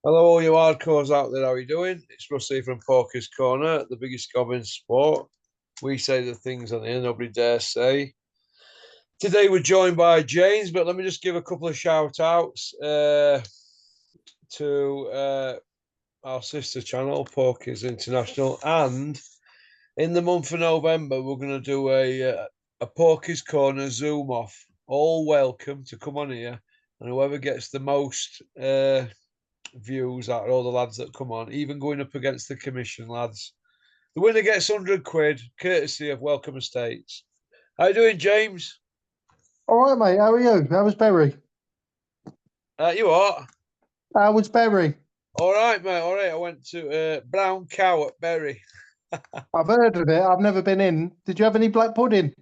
Hello, all you hardcores out there. How are you doing? It's Russ here from Porky's Corner, the biggest gob in sport. We say the things on here nobody dares say. Today we're joined by James, but let me just give a couple of shout outs to our sister channel, Porky's International. And in the month of November, we're going to do a Porky's Corner Zoom off. All welcome to come on here, and whoever gets the most views out of all the lads that come on, even going up against the commission lads. The winner gets 100 quid, courtesy of Welcome Estates. How you doing, James? All right, mate. How are you? How was Berry? You what? How was Berry? All right, mate. All right. I went to Brown Cow at Bury. I've heard of it. I've never been in. Did you have any black pudding?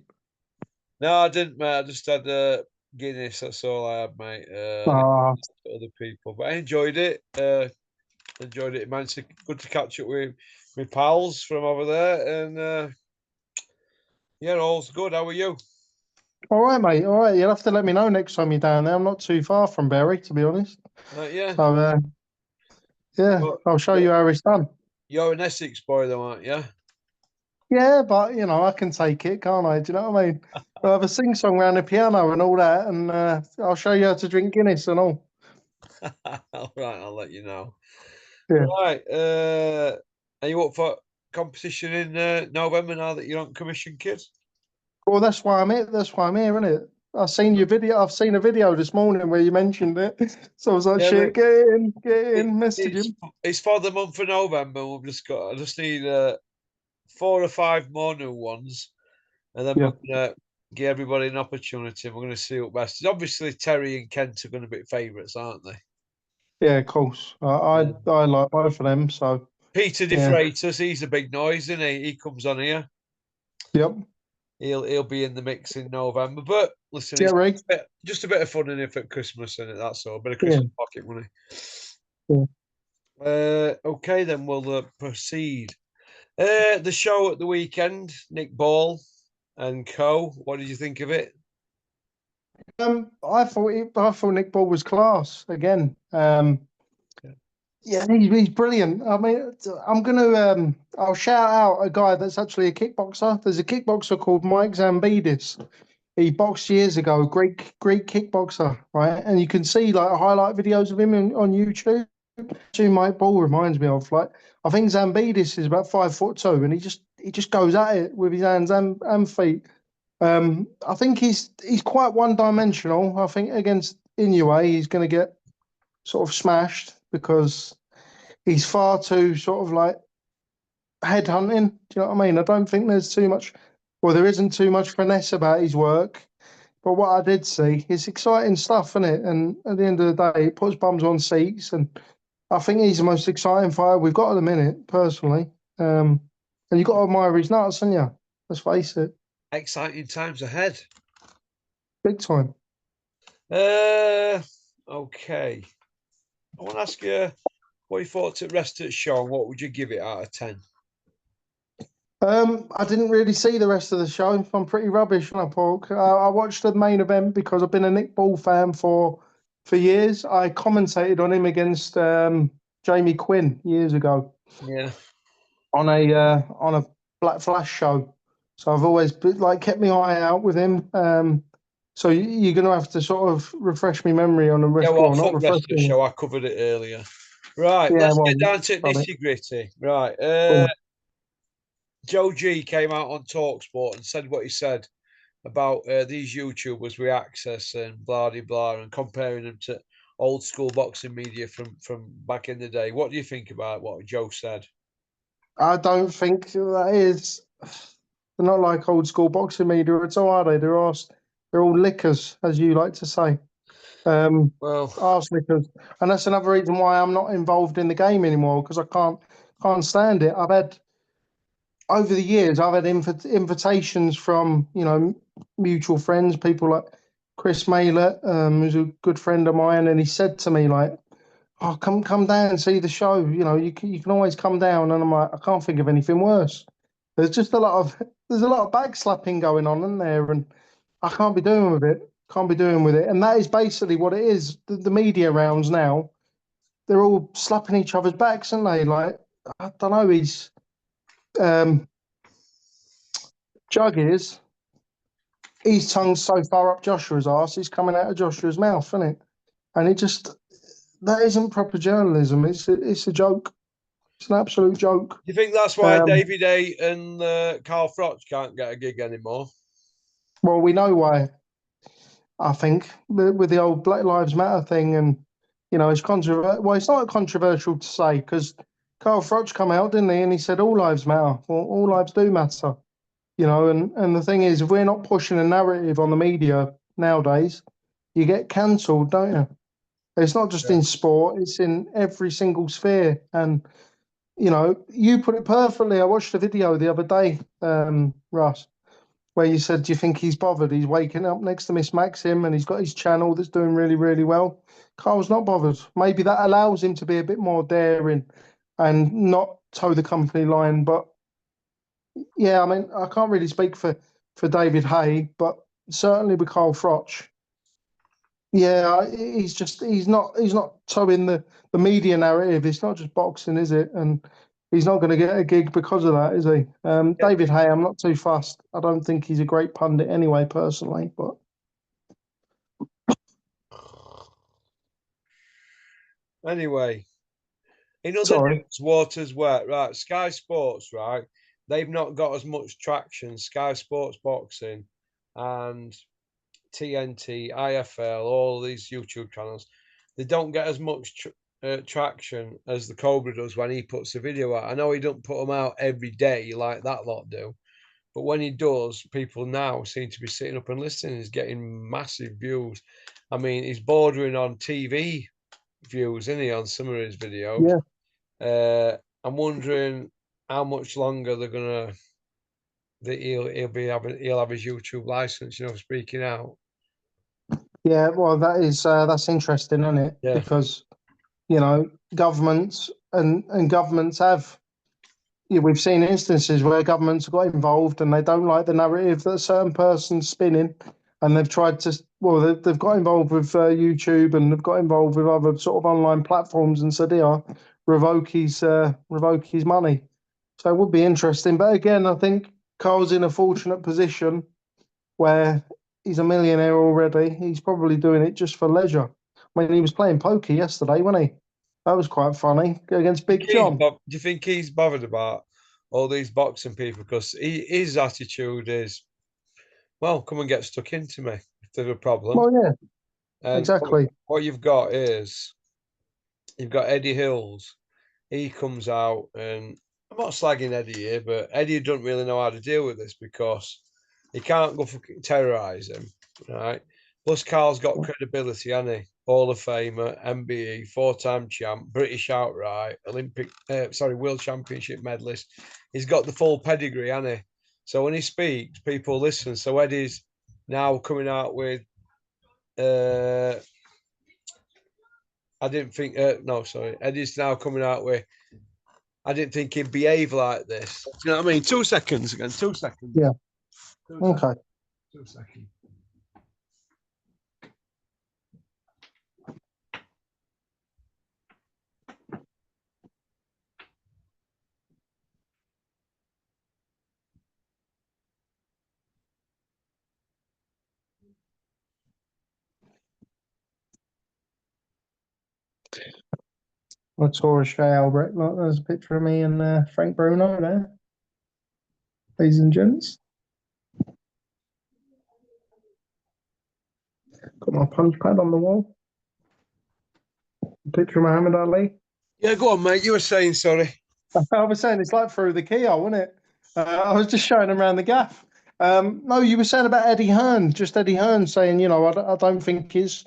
No, I didn't, mate. I just had Guinness. That's all I had, mate. Ah, Other people, but I enjoyed it. Enjoyed it, man. It's good to catch up with my pals from over there, and yeah, all's good. How are you? all right, mate. All right. You'll have to let me know next time you're down there. I'm not too far from Berry, to be honest. Yeah. So, yeah, You're, I'll show you're, you how it's done. you're an Essex boy, though, aren't you? Yeah, but I can take it, can't I? Do you know what I mean? I'll have a sing song around the piano and all that, and I'll show you how to drink Guinness and all. All right, I'll let you know. Yeah. Right, are you up for competition in November now that you're on commission, kid? Well, that's why I'm here. That's why I'm here, isn't it? I've seen your video. I've seen a video this morning where you mentioned it. So I was like, Yeah, shit, mate. get It, in, message it's him. it's for the month of November. I just need 4 or 5 more new ones, and then Yeah. we're gonna give everybody an opportunity. We're gonna see what best. Obviously, Terry and Kent are going to be favourites, aren't they? Yeah, of course. I like both of them. So Peter De yeah, Freitas, he's a big noise, isn't he? He comes on here. yep. He'll be in the mix in November. But listen, it's Jerry. just a bit of fun in it for Christmas, and that's all. A bit of Yeah, Christmas pocket money. yeah. Okay, then we'll proceed. The show at the weekend, Nick Ball and co. What did you think of it? I thought Nick Ball was class again. Yeah, he's brilliant. I mean, I'll shout out a guy that's actually a kickboxer. There's a kickboxer called Mike Zambidis. He boxed years ago, great kickboxer, right? And you can see like highlight videos of him on YouTube. Who Mike Ball reminds me of. Like, I think Zambidis is about 5'2", and he just goes at it with his hands and feet. I think he's quite one dimensional. I think against Inoue, he's going to get sort of smashed because he's far too sort of like headhunting. Do you know what I mean? I don't think there's too much, well, there isn't too much finesse about his work. But what I did see is exciting stuff, isn't it? And at the end of the day, it puts bums on seats. And I think he's the most exciting fighter we've got at the minute, personally. And you've got to admire his nuts, haven't you? Let's face it, Exciting times ahead. big time. Okay. I want to ask you what you thought to the rest of the show and what would you give it out of 10? I didn't really see the rest of the show. I'm pretty rubbish, and I Pork. I watched the main event because I've been a Nick Ball fan for years. I commentated on him against Jamie Quinn years ago Yeah. on a Black Flash show. So I've always like kept my eye out with him. So you're going to have to sort of refresh my memory on the Yeah, rest, well, or for not the rest refresh of the me. show, I covered it earlier. Right, Yeah, let's well, get down to done it. nitty gritty. Right, Cool. Joe G came out on Talksport and said what he said about these YouTubers with access and blah blah blah, and comparing them to old school boxing media from back in the day. What do you think about what Joe said? I don't think that is. They're not like old school boxing media at all, are they? They're all lickers, as you like to say. Well, Arse lickers, and that's another reason why I'm not involved in the game anymore because I can't stand it. I've had over the years, I've had invitations from mutual friends, people like Chris Maylett, who's a good friend of mine, and he said to me like, "Oh, come down and see the show. You can always come down." And I'm like, I can't think of anything worse. There's just there's a lot of backslapping going on in there, and I can't be doing with it. Can't be doing with it, and that is basically what it is. The media rounds now, they're all slapping each other's backs, aren't they? Like, I don't know, he's Jug is his tongue's so far up Joshua's arse, it's coming out of Joshua's mouth, isn't it? And it just that isn't proper journalism. It's a joke. It's an absolute joke. Do you think that's why Um, David A and Carl Froch can't get a gig anymore? well, we know why. I think with the old Black Lives Matter thing, and it's controversial. Well, it's not controversial to say because Carl Froch come out, didn't he? And he said all lives matter. Well, all lives do matter. And the thing is, if we're not pushing a narrative on the media nowadays, you get cancelled, don't you? It's not just Yeah. in sport; it's in every single sphere. And you put it perfectly. I watched a video the other day, Russ, where you said, "Do you think he's bothered? He's waking up next to Miss Maxim, and he's got his channel that's doing really, really well." Carl's not bothered. Maybe that allows him to be a bit more daring and not toe the company line. But yeah, I mean, I can't really speak for David Hay, but certainly with Carl Froch, yeah, he's not towing the media narrative. It's not just boxing, is it? And he's not going to get a gig because of that, is he? David Hay, I'm not too fussed. I don't think he's a great pundit anyway, personally. But Anyway, in other sorry, news, water's wet. Right, Sky Sports, right? They've not got as much traction. Sky Sports Boxing and TNT, IFL, all these YouTube channels, they don't get as much traction as the Cobra does when he puts a video out. I know he don't put them out every day like that lot do, but when he does, people now seem to be sitting up and listening. He's getting massive views. I mean, he's bordering on TV views, isn't he, on some of his videos? yeah, I'm wondering how much longer they're gonna that he'll have his YouTube license, speaking out. yeah. Well, that's interesting, isn't it? Yeah. Because governments and governments have. Yeah, we've seen instances where governments have got involved and they don't like the narrative that a certain person's spinning, and they've tried to. Well, they've got involved with YouTube and they've got involved with other sort of online platforms and said, "Yeah, revoke his money." So it would be interesting. But again, I think Carl's in a fortunate position where he's a millionaire already. He's probably doing it just for leisure. I mean, he was playing poker yesterday, wasn't he? That was quite funny against Big John. Do you think he's bothered about all these boxing people? Because his attitude is, well, come and get stuck into me if there's a problem. Well, yeah, And exactly. what you've got is you've got Eddie Hills. He comes out, and I'm not slagging Eddie here, but Eddie doesn't really know how to deal with this because he can't go fucking terrorize him, right? Plus, Carl's got credibility, hasn't he? Hall of Famer, MBE, four-time champ, British outright, World Championship medalist. He's got the full pedigree, hasn't he? So when he speaks, people listen. So Eddie's now coming out with, I didn't think, no, sorry. Eddie's now coming out with, I didn't think he'd behave like this. You know what I mean? 2 seconds again, 2 seconds. Yeah. 2 seconds. Okay. 2 seconds. Latour Shea Albrecht. Look, there's a picture of me and Frank Bruno there, ladies and gents. Got my punch pad on the wall. Picture of Muhammad Ali. Yeah, go on, mate. You were saying, sorry. I was saying it's like through the keyhole, wasn't it? I was just showing him around the gaff. No, you were saying about Eddie Hearn, just Eddie Hearn saying, I don't think it's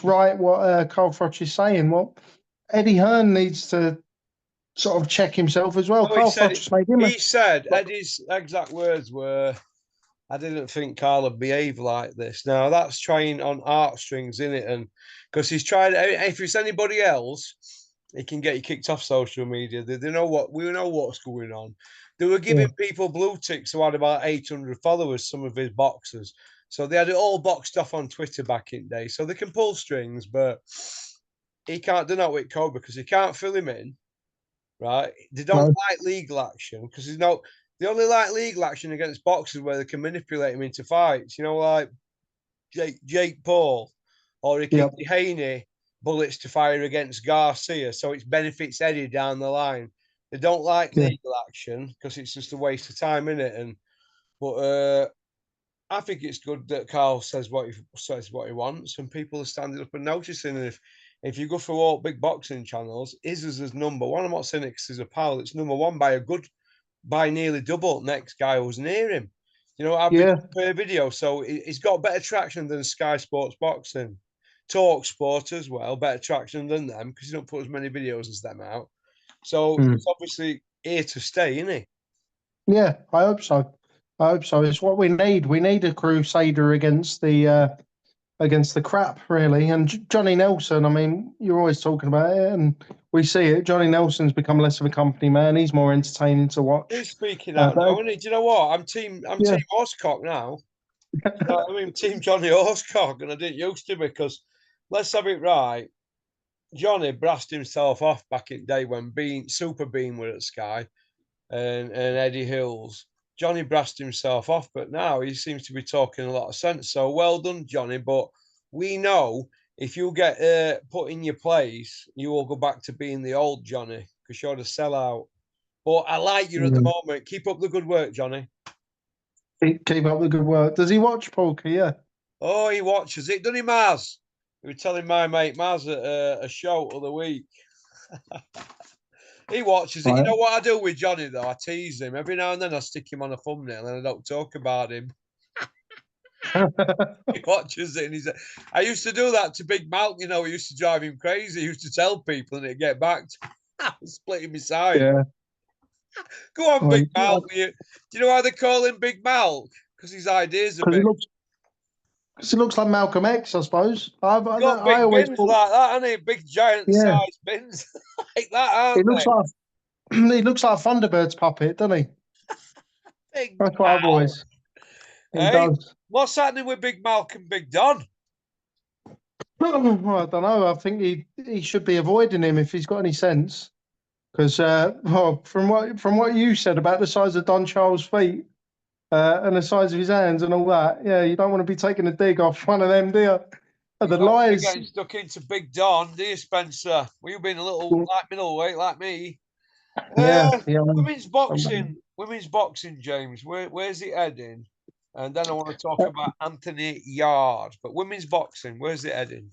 right what Carl Froch is saying. Well, Eddie Hearn needs to sort of check himself as well. No, he Carl said Froch it. has made him He said Eddie's exact words were, "I didn't think Carl would behave like this." Now that's trying on heartstrings, isn't it? And because he's trying, if it's anybody else, he can get you kicked off social media. They know we know what's going on. They were yeah. giving people blue ticks who had about 800 followers, some of his boxers. So they had it all boxed off on Twitter back in the day. So they can pull strings, but he can't do that with Cobra because he can't fill him in, right? They don't No. like legal action because there's no. They only like legal action against boxers where they can manipulate him into fights. You know, like Jake Paul or Yep. Ricky Haney bullets to fire against Garcia, so it benefits Eddie down the line. They don't like Yeah. legal action because it's just a waste of time in it. And but I think it's good that Carl says what he wants, and people are standing up and noticing. And if you go through all big boxing channels, is number one. I'm not saying it 'cause he's a pal. It's number one by nearly double next guy who was near him. You know, I've been Yeah. per video, so he's got better traction than Sky Sports Boxing, Talk Sport as well, better traction than them because he don't put as many videos as them out. So Mm. he's obviously here to stay, isn't he? Yeah, I hope so. I hope so. It's what we need. We need a crusader against the crap, really. And Johnny Nelson, I mean, you're always talking about it, and we see it. Johnny Nelson's become less of a company man. He's more entertaining to He's watch. speaking out But now, isn't he? Do you know what? I'm team yeah, Horsecock now. I mean, Team Johnny Horsecock, and I didn't used to because let's have it right. Johnny brassed himself off back in day when Super Bean were at Sky and Eddie Hills. Johnny brassed himself off, but now he seems to be talking a lot of sense. So well done, Johnny. But we know if you get put in your place, you will go back to being the old Johnny because you're the sellout. But I like you at the mm, moment. Keep up the good work, Johnny. keep up the good work. Does he watch poker? Yeah. Oh, he watches it, doesn't he, Maz? We were telling my mate Maz at a show of the week. He watches it. You Right. know what I do with Johnny though? I tease him every now and then. I stick him on a thumbnail and I don't talk about him. He watches it and he's. I used to do that to Big Malk. You know, he used to drive him crazy. He used to tell people and it'd get back. To split him aside. Yeah. Go on, Big Malk. Because Do you know why they call him Big Malk? Because his ideas are he big. looks, cause he looks like Malcolm X, I suppose. He's got I big always bins thought, like that, hasn't he? Big giant yeah, size bins like that, he aren't looks they? like he looks like a Thunderbird's puppet, doesn't he? Big That's what I've Mal. always. He Hey, does. what's happening with Big Malk and Big Don? Well, I don't know. I think he should be avoiding him if he's got any sense. Because well, from what you said about the size of Don Charles' feet and the size of his hands and all that, yeah, you don't want to be taking a dig off one of them, do you? And You the don't want to be lies, getting stuck into Big Don, do you, Spencer? Well, you've been a little like middleweight, like me. yeah, Uh, yeah. women's boxing, James. Where's it heading? And then I want to talk about Anthony Yarde. But women's boxing, where's it heading?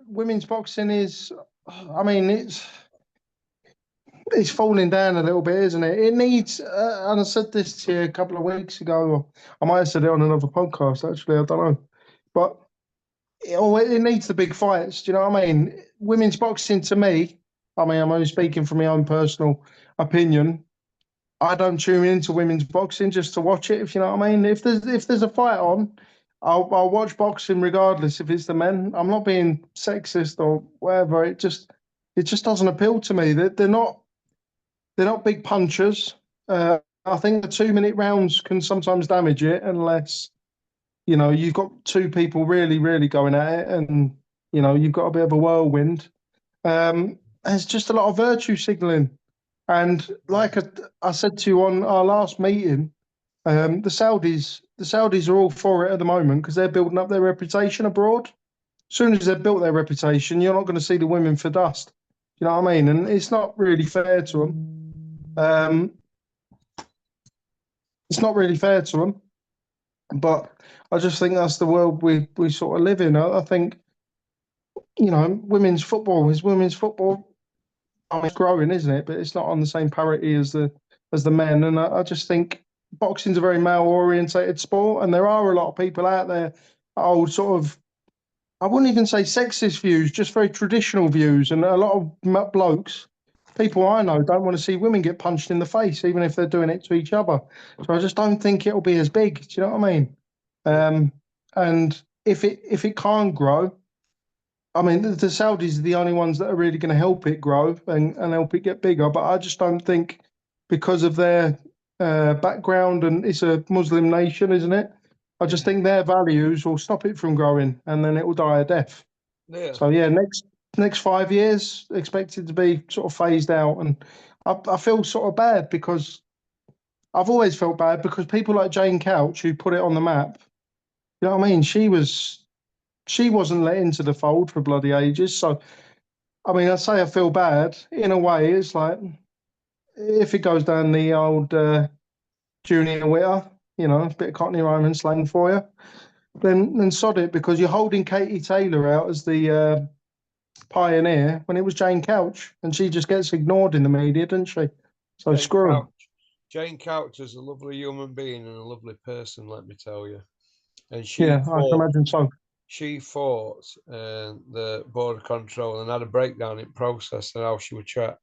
Women's boxing is, I mean, it's falling down a little bit, isn't it? It needs, and I said this to you a couple of weeks ago, or I might have said it on another podcast, actually, I don't know. But it needs the big fights. Do you know what I mean? Women's boxing to me, I mean, I'm only speaking from my own personal opinion. I don't tune into women's boxing just to watch it, if you know what I mean. If there's a fight on, I'll watch boxing regardless if it's the men. I'm not being sexist or whatever. It just doesn't appeal to me. They're not big punchers. I think the 2 minute rounds can sometimes damage it unless you've got two people really, really going at it, and you've got a bit of a whirlwind. There's just a lot of virtue signaling, and like I said to you on our last meeting, the Saudis are all for it at the moment because they're building up their reputation abroad. As soon as they've built their reputation, you're not going to see the women for dust. You know what I mean? And it's not really fair to them. It's not really fair to them. But I just think that's the world we sort of live in. I think women's football is women's football. I mean, it's growing, isn't it? But it's not on the same parity as the men. And I just think boxing's a very male orientated sport, and there are a lot of people out there old sort of, I wouldn't even say sexist views, just very traditional views, and a lot of blokes. People I know don't want to see women get punched in the face, even if they're doing it to each other. So I just don't think it'll be as big. Do you know what I mean? Yeah, And if it can't grow, I mean, the Saudis are the only ones that are really going to help it grow and help it get bigger. But I just don't think, because of their background, and it's a Muslim nation, isn't it? I just yeah, think their values will stop it from growing, and then it will die a death. yeah. So yeah, next. next 5 years expected to be sort of phased out, and I feel sort of bad because I've always felt bad because people like Jane Couch who put it on the map. You know what I mean? She wasn't let into the fold for bloody ages. So I mean, I say I feel bad in a way. It's like if it goes down the old junior witter, you know, a bit of Cockney rhyme and slang for you, then sod it because you're holding Katie Taylor out as the pioneer when it was Jane Couch, and she just gets ignored in the media, doesn't she? So Jane screw 'em. Couch. Jane Couch is a lovely human being and a lovely person, let me tell you. And Yeah, I can imagine so. she fought the border control and had a breakdown in process and how she would chat.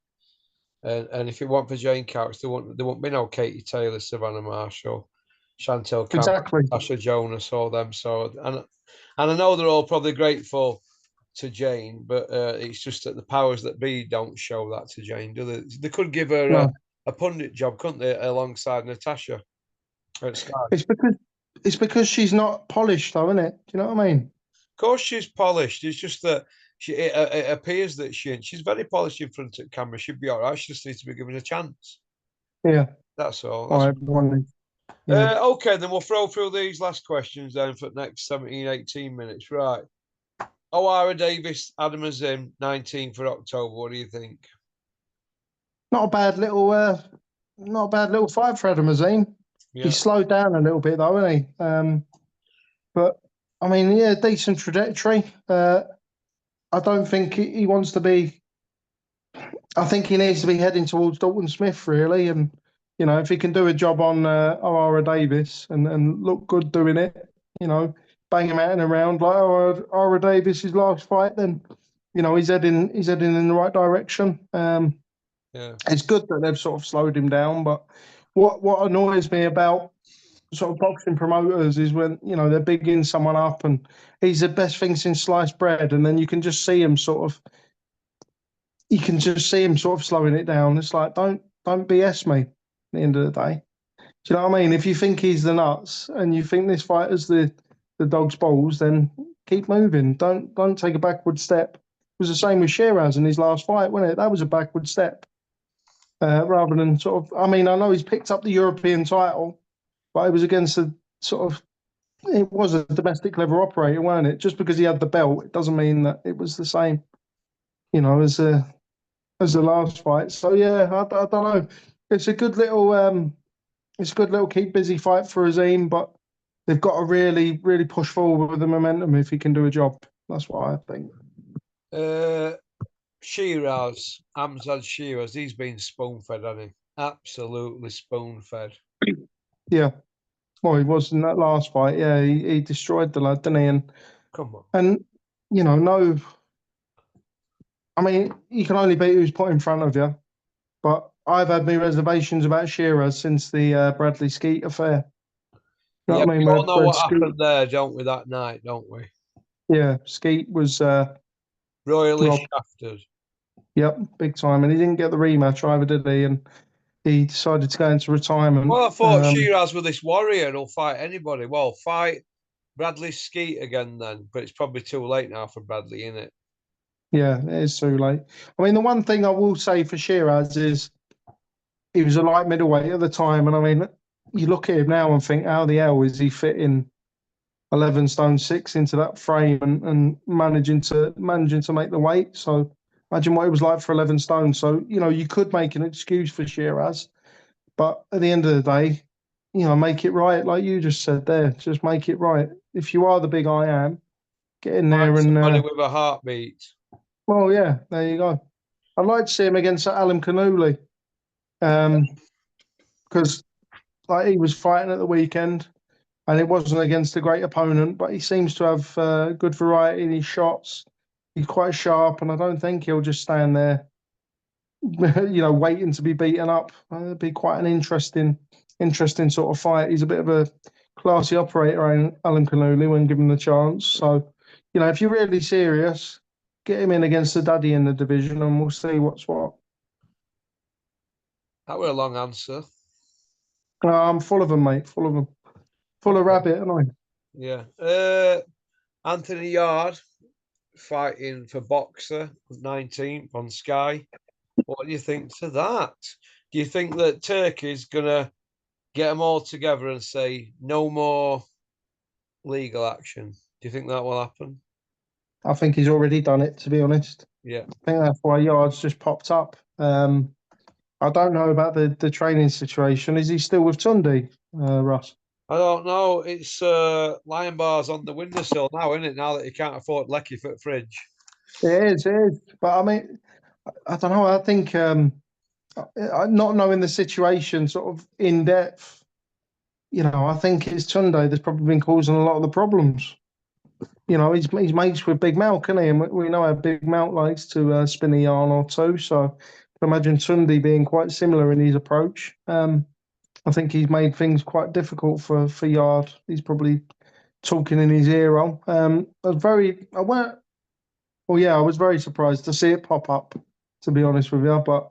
And if it weren't for Jane Couch, there wouldn't be no Katie Taylor, Savannah Marshall, Chantel Cameron, Exactly. Tasha Jonas, all them. So and I know they're all probably grateful to Jane, but it's just that the powers that be don't show that to Jane, do they? They could give her No, a pundit job, couldn't they, alongside Natasha at Sky? it's because she's not polished, though, isn't it? Do you know what I mean? Of course, she's polished. It's just that it appears that she's very polished in front of camera. She'd be all right. She just needs to be given a chance. Yeah. That's all. All That's right, everyone. Yeah. okay. Then we'll throw through these last questions then for the next 17, 18 minutes. Right. O'Hara Davis, Adam Azim, 19th for October. What do you think? Not a bad little, not a bad little fight for Adam Azim. Yeah. He's slowed down a little bit though, isn't he? But I mean, yeah, decent trajectory. I don't think he wants to be. I think he needs to be heading towards Dalton Smith really, and you know, if he can do a job on O'Hara Davis and look good doing it, you know, bang him out and around like O'Hara Davis's last fight, then you know he's heading in the right direction. Yeah. It's good that they've sort of slowed him down, but what annoys me about sort of boxing promoters is when you know they're bigging someone up and he's the best thing since sliced bread, and then you can just see him sort of slowing it down. It's like don't BS me at the end of the day. Do you know what I mean? If you think he's the nuts and you think this fighter's the dog's balls, then keep moving. Don't take a backward step. It was the same with Shiraz in his last fight, wasn't it? That was a backward step. Rather than sort of, I mean, I know he's picked up the European title, but it was against a sort of, it was a domestic level operator, weren't it? Just because he had the belt, it doesn't mean that it was the same, you know, as the last fight. So yeah, I don't know. It's a good little, it's a good little keep busy fight for Azim, but they've got to really push forward with the momentum if he can do a job. That's what I think. Uh, Shiraz, Amzad Shiraz, he's been spoon fed, hasn't he? Absolutely spoon fed. Yeah. Well, he was in that last fight. Yeah, he destroyed the lad, didn't he? Come on. And you know, no, I mean, you can only beat who's put in front of you. But I've had my reservations about Shearer since the Bradley Skeet affair. You know Yeah, what I we mean? all know Where what Skeet, happened there, don't we, that night, don't we? yeah, Skeet was Royally robbed. shafted. Yep, big time, and he didn't get the rematch either, did he? And he decided to go into retirement. Well, I thought Shiraz with this warrior and will fight anybody. Well, fight Bradley Skeet again then, but it's probably too late now for Bradley, isn't it? Yeah, it is too late. I mean, the one thing I will say for Shiraz is he was a light middleweight at the time, and I mean, you look at him now and think, how the hell is he fitting 11 stone 6 into that frame and managing to make the weight? So imagine what it was like for 11 stone. So you know, you could make an excuse for Shiraz, but at the end of the day, you know, make it right, like you just said there. Just make it right. If you are the big I am, get in Find there and somebody with a heartbeat. well, yeah, there you go. I'd like to see him against Alan Canuli, because like he was fighting at the weekend, and it wasn't against a great opponent, but he seems to have good variety in his shots. He's quite sharp, and I don't think he'll just stand there, you know, waiting to be beaten up. It'd be quite an interesting sort of fight. He's a bit of a classy operator, Alan Canuli, when given the chance. So, you know, if you're really serious, get him in against the daddy in the division, and we'll see what's what. That were a long answer. I'm full of them, mate. Full of them. Full of Okay. rabbit, aren't I? Yeah. Anthony Yarde, fighting for Boxer 19th on Sky. What do you think to that? Do you think that Turkey's gonna get them all together and say no more legal action? Do you think that will happen? I think he's already done it, to be honest. Yeah. I think that's why Yarde's just popped up. I don't know about the training situation. Is he still with Tundi, Russ? I don't know. It's lion bars on the windowsill now, isn't it? Now that you can't afford lecky for the fridge. It is, it is. But I mean, I don't know. I think not knowing the situation sort of in depth, I think it's Tunde that's probably been causing a lot of the problems. He's mates with Big Malk, isn't he? And we know how Big Malk likes to spin a yarn or two. So I can imagine Tunde being quite similar in his approach. I think he's made things quite difficult for Yard. He's probably talking in his ear. I was very surprised to see it pop up, to be honest with you. But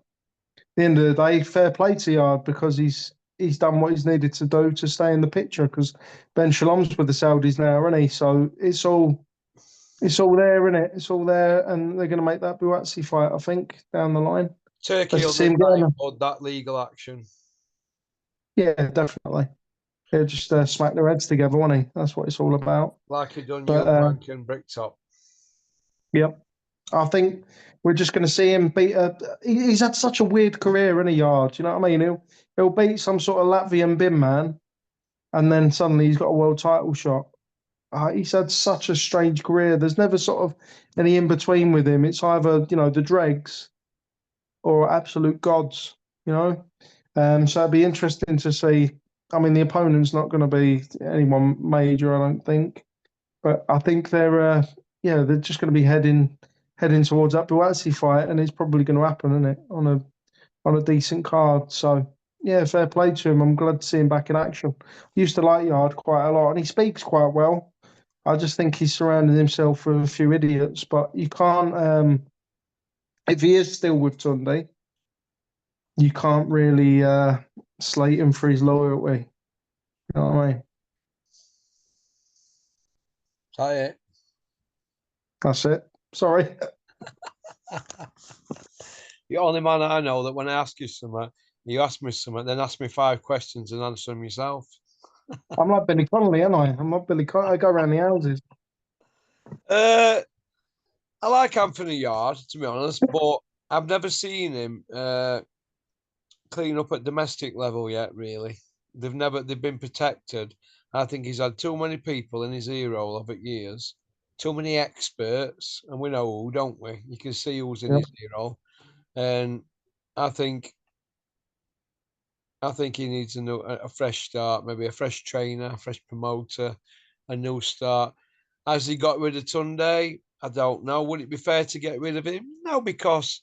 at the end of the day, fair play to Yard because he's done what he's needed to do to stay in the picture. Because Ben Shalom's with the Saudis now, isn't he? So it's all there, isn't it? It's all there, and they're going to make that Buatsi fight, I think, down the line. Turkey Let's will see him need get that legal action. Yeah, definitely. They'll just smack their heads together, won't he? That's what it's all about. Like he done But Young Rank and Bricktop. yep, I think we're just going to see him beat he's had such a weird career in a yard. You know what I mean? He'll beat some sort of Latvian bin man, and then suddenly he's got a world title shot. He's had such a strange career. There's never sort of any in between with him. It's either the dregs or absolute gods. You know, so it'd be interesting to see. I mean, the opponent's not going to be anyone major, I don't think. But I think they're just going to be heading towards that Buatsi fight, and it's probably going to happen, isn't it, on a decent card. So yeah, fair play to him. I'm glad to see him back in action. I used to like Yard quite a lot, and he speaks quite well. I just think he's surrounded himself with a few idiots. But you can't, if he is still with Tunde, you can't really slate him for his loyalty. You know what I mean? That it. That's it. Sorry. The only man I know that when I ask you something, you ask me something, then ask me 5 questions and answer them yourself. I'm like Billy Connolly, aren't I? I'm not Billy Connolly. I go around the houses. I like Anthony Yarde, to be honest, but I've never seen him clean up at domestic level yet, really. They've been protected. I think he's had too many people in his ear roll over years, too many experts, and we know who, don't we? You can see who's in Yeah. his ear roll. And I think he needs a fresh start, maybe a fresh trainer, a fresh promoter, a new start. Has he got rid of Tunde? I don't know. Would it be fair to get rid of him? No, because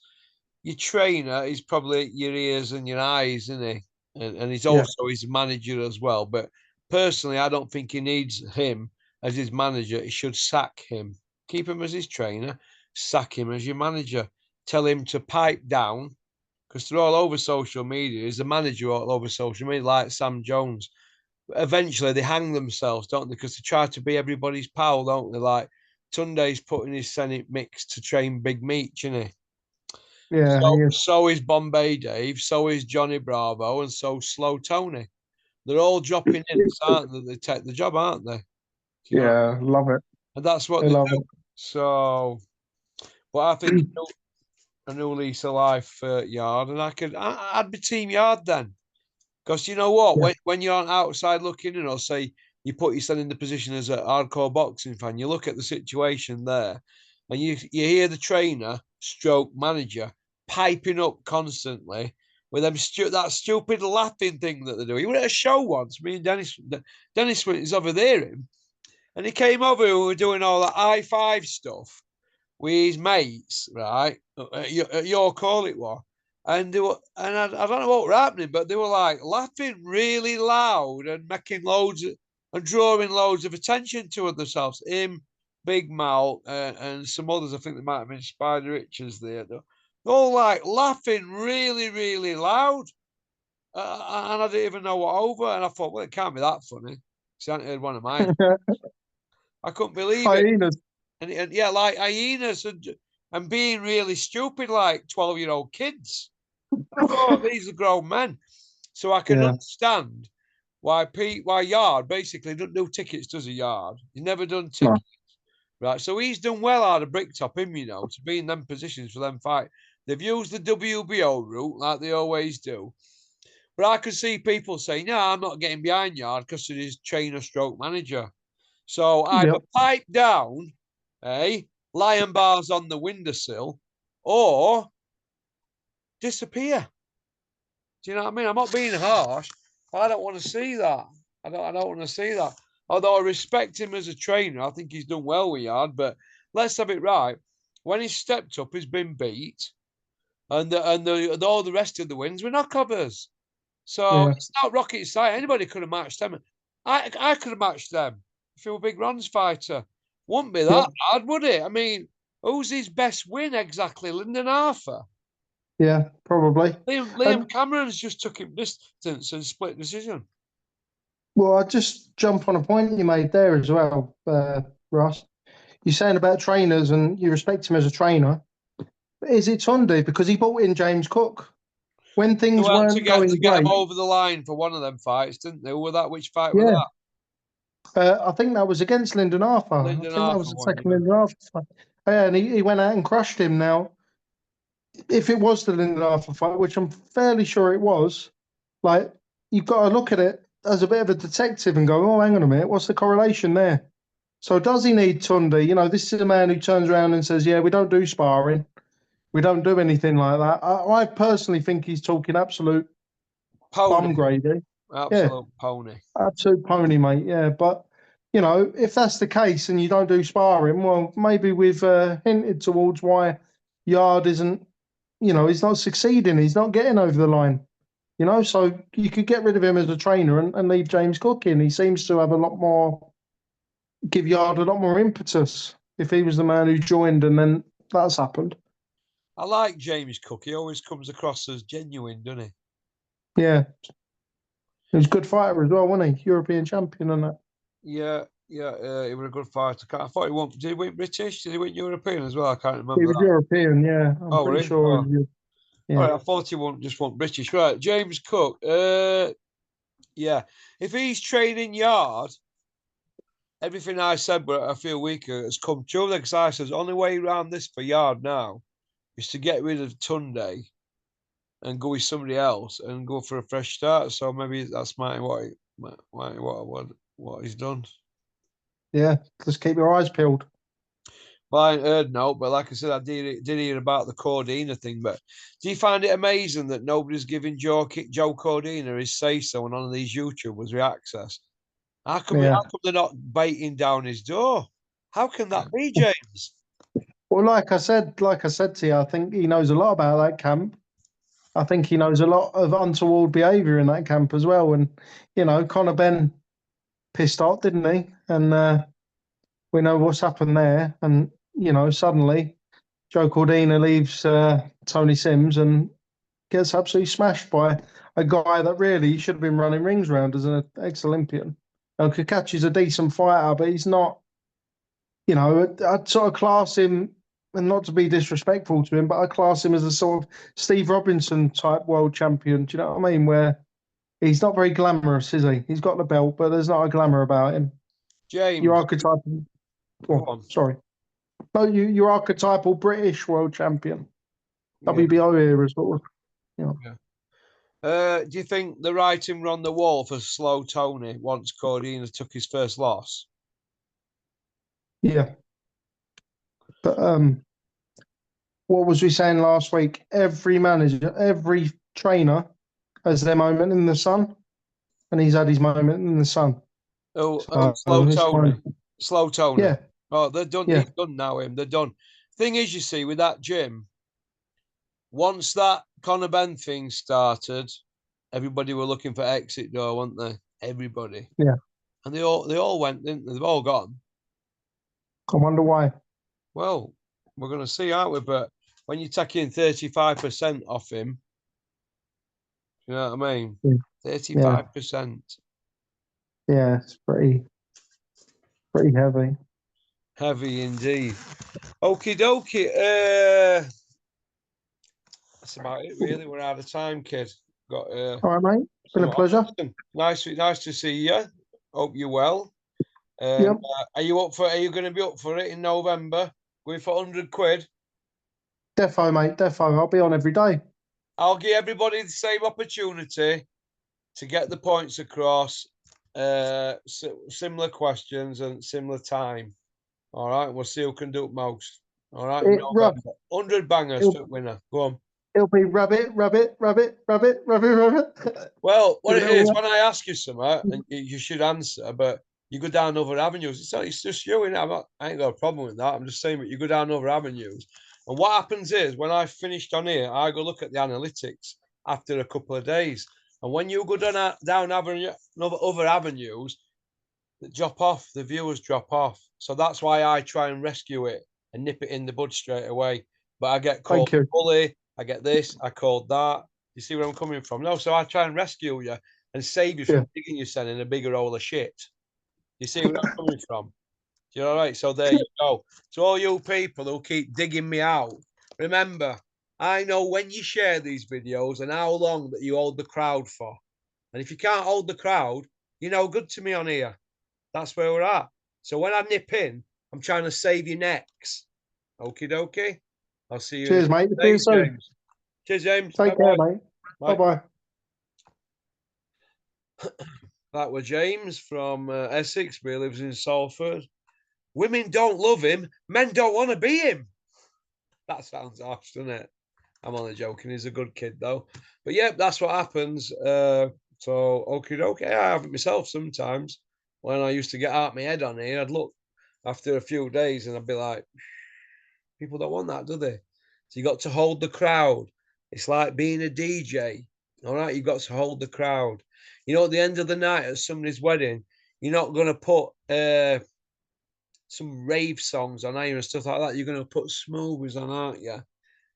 your trainer is probably your ears and your eyes, isn't he? And he's Yeah. also his manager as well. But personally, I don't think he needs him as his manager. He should sack him. Keep him as his trainer, sack him as your manager. Tell him to pipe down because they're all over social media. He's the manager all over social media, like Sam Jones. Eventually, they hang themselves, don't they? Because they try to be everybody's pal, don't they? Like Tunde's putting his Senate mix to train Big Meech, isn't he? Yeah. So, He is. so is Bombay Dave, so is Johnny Bravo, and so Slow Tony. They're all dropping in, aren't they? They take the job, aren't they? Do you know what I Yeah. mean? Love it. And that's what I they love do. So, but I think it. a new lease of life for Yard, and I'd be Team Yard then. Because you know what, Yeah. when you're on outside looking in, or say you put yourself in the position as a hardcore boxing fan, you look at the situation there, and you hear the trainer, stroke manager, piping up constantly with that stupid laughing thing that they do. He was at a show once. Me and Dennis was over there, and he came over and we were doing all that I-5 stuff with his mates, right? At your call it was. And they were, and I don't know what were happening, but they were like laughing really loud and making and drawing loads of attention to themselves. Him, Big Mal, and some others. I think there might have been Spider Richards there. They're all like laughing really, really loud. And I didn't even know what over. And I thought, well, it can't be that funny. Because I hadn't heard one of mine. I couldn't believe it. Hyenas. and yeah, like hyenas and being really stupid like 12-year-old kids. I thought these are grown men. So I can Yeah, understand why Yard basically doesn't do tickets, does a Yard? He's never done no, tickets. Right. So he's done well out of Bricktop him, to be in them positions for them fight. They've used the WBO route like they always do. But I can see people saying, no, I'm not getting behind Yard because of his trainer stroke manager. So either yep, pipe down, lion bars on the windowsill, or disappear. Do you know what I mean? I'm not being harsh, but I don't want to see that. I don't want to see that. Although I respect him as a trainer, I think he's done well with Yard, but let's have it right. When he's stepped up, he's been beat, and all the rest of the wins were knockovers. So yeah, it's not rocket science. Anybody could have matched them. I could have matched them if you were a big Ron's fighter. Wouldn't be yep, that hard, would it? I mean, who's his best win exactly? Lyndon Arthur. yeah, probably. Liam And Cameron's just took him distance and split decision. well, I just jump on a point you made there as well, Ross. You're saying about trainers and you respect him as a trainer. Is it Tunde? Because he brought in James Cook when things Well, to weren't get to going get him great. over the line for one of them fights, didn't they? Were that which fight was Yeah, that? I think that was against Lyndon Arthur. I Lyndon think that Arthur was the one, second yeah. Lyndon Arthur fight. Yeah, and he went out and crushed him. Now, if it was the Lyndon Arthur fight, which I'm fairly sure it was, like you've got to look at it as a bit of a detective and go, oh, hang on a minute, what's the correlation there? So does he need Tunde? This is a man who turns around and says, yeah, we don't do sparring. We don't do anything like that. I personally think he's talking absolute bum Pony, gravy. Yeah, absolute pony. absolute pony, mate. Yeah, but if that's the case and you don't do sparring, well, maybe we've hinted towards why Yard isn't. He's not succeeding. He's not getting over the line. So you could get rid of him as a trainer and leave James Cook in. He seems to have a lot more, give Yard a lot more impetus if he was the man who joined and then that's happened. I like James Cook. He always comes across as genuine, doesn't he? Yeah, he was a good fighter as well, wasn't he? European champion and that. Yeah, yeah. He was a good fighter. I thought he won. Did he win British? Did he win European as well? I can't He remember was that. European, yeah. I'm Oh, pretty really? sure. Oh, all Yeah, right. I thought he won just won British. Right, James Cook. Yeah. If he's training Yard, everything I said but a few weeks ago has come true. Because I said the only way around this for Yard now is to get rid of Tunde and go with somebody else and go for a fresh start. So maybe that's what he's done. yeah. Just keep your eyes peeled. Well, I ain't heard no, but like I said, I did hear about the Cordina thing. But do you find it amazing that nobody's giving Joe Cordina his say so on none of these YouTubers with access? How Yeah. come they're not biting down his door? How can that be, James? Well, like I said to you, I think he knows a lot about that camp. I think he knows a lot of untoward behaviour in that camp as well. And Conor Ben pissed off, didn't he? And we know what's happened there. And suddenly Joe Cordina leaves Tony Sims and gets absolutely smashed by a guy that really should have been running rings round as an ex-Olympian. Kakachi's a decent fighter, but he's not. I'd sort of class him, and not to be disrespectful to him, but I class him as a sort of Steve Robinson type world champion. Do you know what I mean? Where he's not very glamorous, is he? He's got the belt, but there's not a glamour about him. Your James, archetypal. go Oh, on. sorry. No, your archetypal British world champion. Yeah, WBO era, sort of. You know. yeah. Do you think the writing were on the wall for Slow Tony once Cordina took his first loss? Yeah. But what was we saying last week? Every manager, every trainer has their moment in the sun, and he's had his moment in the sun. Oh, So Slow it's Tony. fine. Slow Tony. Yeah, Oh, they're done. yeah, He's done now, him. They're done. Thing is, you see, with that gym, once that Conor Ben thing started, everybody were looking for exit door, weren't they? Everybody. yeah. And they all went, didn't they? They've all gone. I wonder why. Well, we're gonna see, aren't we? But when you're taking 35% off him, you know what I mean? Yeah, 35%. yeah. It's pretty heavy. Heavy indeed. Okie dokie. That's about it, really. We're out of time, kid. Got All right, mate. Been a some pleasure. nice to see you. Hope you're well. Yep, Are you up for? Are you going to be up for it in November? Going for 100 quid? defo, mate. Defo. I'll be on every day. I'll give everybody the same opportunity to get the points across. Similar questions and similar time. All right, we'll see who can do it most. All right, in Rub. November, 100 bangers It'll, for winner. Go on. it'll be rabbit, rabbit, rabbit, rabbit, rabbit, rabbit. Well, what Do it it is, all. when I ask you something, and you should answer, but you go down other avenues. It's just you, innit? I ain't got a problem with that. I'm just saying, but you go down other avenues. And what happens is, when I finished on here, I go look at the analytics after a couple of days. And when you go down other avenues, that drop off, the viewers drop off. So that's why I try and rescue it and nip it in the bud straight away. But I get called Thank you. bully, I get this, I called that. You see where I'm coming from? No, so I try and rescue you and save you Yeah. from digging yourself in a bigger hole of shit. You see where I'm coming from? You know, right? So there you go. To all you people who keep digging me out, remember, I know when you share these videos and how long that you hold the crowd for. And if you can't hold the crowd, you're no good to me on here. That's where we're at. So when I nip in, I'm trying to save your necks. Okie dokie. I'll see you in a Cheers, couple mate. of See you days, soon. James. Cheers, James. Take care, mate. Bye. Bye-bye. That was James from Essex, but he lives in Salford. Women don't love him. Men don't want to be him. That sounds harsh, doesn't it? I'm only joking. He's a good kid, though. But yeah, that's what happens. So, okie dokie. I have it myself sometimes. When I used to get out my head on here, I'd look after a few days and I'd be like, people don't want that, do they? So you got to hold the crowd. It's like being a DJ. All right, you've got to hold the crowd. You know, at the end of the night at somebody's wedding, you're not going to put some rave songs on here and stuff like that. You're going to put smoothies on, aren't you?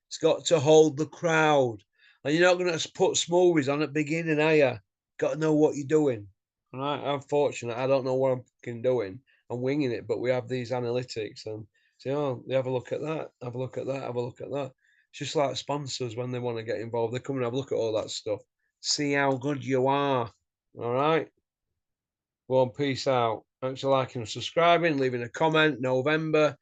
It's got to hold the crowd. And you're not going to put smoothies on at the beginning, are you? Got to know what you're doing. All right, I'm fortunate. I don't know what I'm fucking doing. I'm winging it, but we have these analytics and say, oh, they have a look at that, have a look at that, have a look at that. It's just like sponsors when they want to get involved. They come and have a look at all that stuff. See how good you are. All right. Well, peace out. Thanks for liking and subscribing, leaving a comment. November.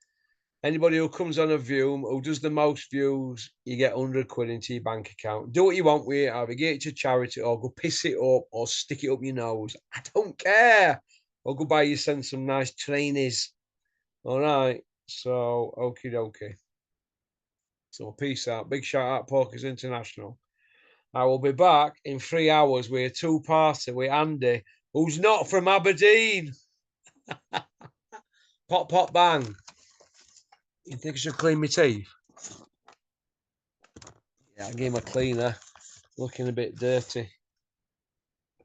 Anybody who comes on a view, who does the most views, you get 100 quid into your bank account. Do what you want with it. Either give it to charity or go piss it up or stick it up your nose. I don't care. Or go buy you some nice trainees. All right. So, okie dokie. So, peace out. Big shout out, Pokers International. I will be back in 3 hours with a two-parter with Andy, who's not from Aberdeen. Pop, pop, bang. You think I should clean my teeth? Yeah, I gave him a cleaner. Looking a bit dirty.